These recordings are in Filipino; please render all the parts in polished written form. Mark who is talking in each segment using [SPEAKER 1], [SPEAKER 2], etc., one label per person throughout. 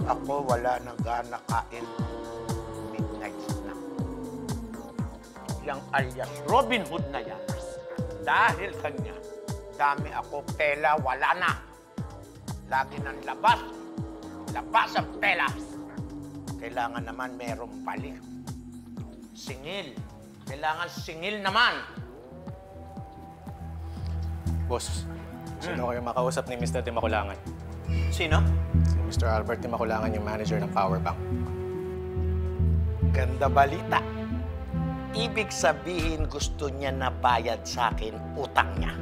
[SPEAKER 1] Ako wala nang gana kain midnight snack. Yang alias Robin Hood na yan. Dahil kanya, dami ako pela, wala na. Lagi ng labas. Labas ang pela. Kailangan naman merong balik. Singil. Kailangan singil naman.
[SPEAKER 2] Boss, sino kayo makausap ni Mr. Timakulangan?
[SPEAKER 1] Sino?
[SPEAKER 2] Si Mr. Albert Timakulangan, yung manager ng power bank.
[SPEAKER 1] Ganda balita. Ibig sabihin gusto niya na bayad sa akin utang niya.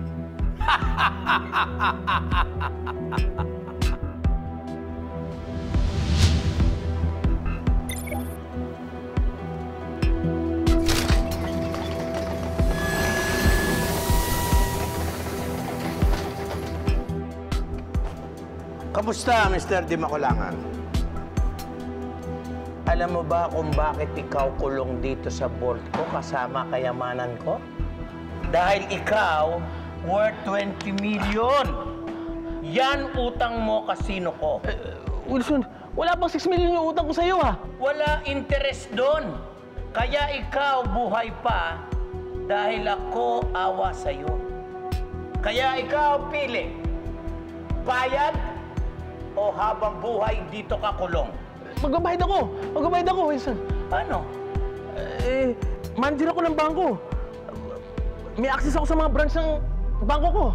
[SPEAKER 1] Kamusta, Mr. Dimakulangan? Alam mo ba kung bakit ikaw kulong dito sa board ko kasama kayamanan ko? Dahil ikaw, worth 20 million. Yan utang mo kasino ko.
[SPEAKER 3] Wilson, wala pang 6 million yung utang ko sa'yo, ha?
[SPEAKER 1] Wala interest doon. Kaya ikaw buhay pa dahil ako awa sa'yo. Kaya ikaw pili. Bayad o habang buhay dito ka kulong?
[SPEAKER 3] Magbabayad ako! Magbabayad ako, Wilson.
[SPEAKER 1] Ano?
[SPEAKER 3] Manager ako ng bangko. May access ako sa mga branch ng bangko ko.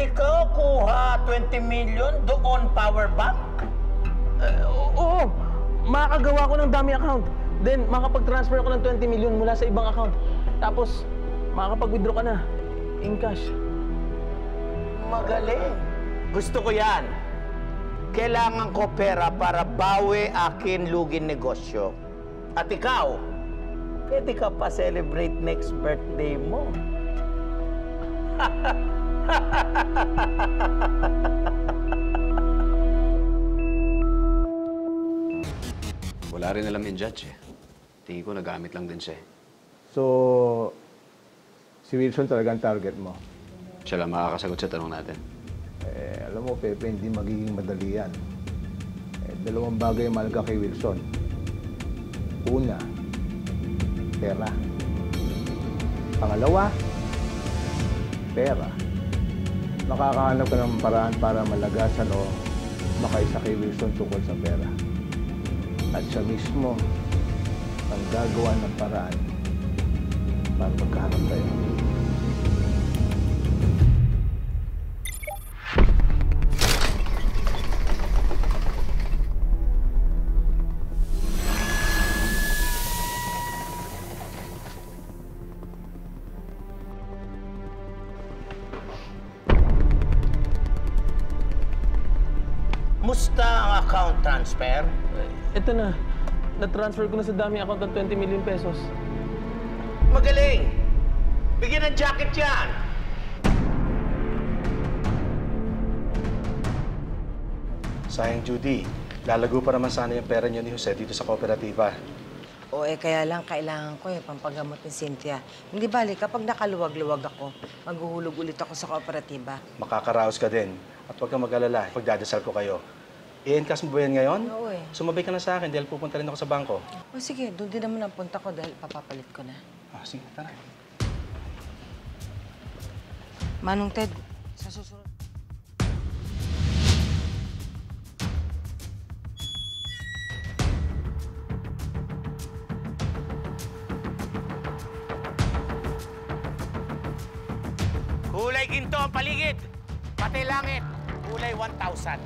[SPEAKER 1] Ikaw kuha 20 million doon power bank?
[SPEAKER 3] Oo. Makakagawa ko ng dummy account. Then, makakapag-transfer ako ng 20 million mula sa ibang account. Tapos, makakapag-withdraw ka na. In cash.
[SPEAKER 1] Magaling. Gusto ko yan. Kailangan ko pera para bawi akin lugin negosyo. At ikaw, pwede ka pa celebrate next birthday mo.
[SPEAKER 4] Wala rin alam yung judge eh. Tingin ko nagamit lang din siya eh.
[SPEAKER 5] So, si Wilson talagang target mo.
[SPEAKER 4] Siya lang makakasagot sa tanong natin.
[SPEAKER 5] Alam mo, Pepe, hindi magiging madali yan. Dalawang bagay ang mahalaga kay Wilson. Una, pera. Pangalawa, pera. Makakahanap ka ng paraan para malagasan o makaisa kay Wilson tungkol sa pera. At siya mismo ang gagawa ng paraan para magkahanap tayo.
[SPEAKER 1] Musta ang account transfer?
[SPEAKER 3] Ito na. Na-transfer ko na sa dummy account ng 20 million pesos.
[SPEAKER 1] Magaling! Bigyan ng jacket yan!
[SPEAKER 2] Sayang, Judy. Lalago pa naman sana yung pera niyo ni Jose dito sa kooperatiba.
[SPEAKER 6] Kaya lang kailangan ko pampagamot ni Cynthia. Hindi bali, kapag nakaluwag-luwag ako, maghuhulog ulit ako sa kooperatiba.
[SPEAKER 2] Makakaraos ka din. At huwag kang mag-alala, pagdadasal ko kayo. I-encash mo ba yan ngayon?
[SPEAKER 6] Oo
[SPEAKER 2] Sumabay ka na sa akin dahil pupunta rin ako sa bangko.
[SPEAKER 6] Sige, doon din naman ang punta ko dahil papapalit ko na.
[SPEAKER 2] Sige, tara.
[SPEAKER 6] Manong Ted, sa susunod...
[SPEAKER 1] Kulay ginto ang paligid. Pati langit. Kulay 1,000.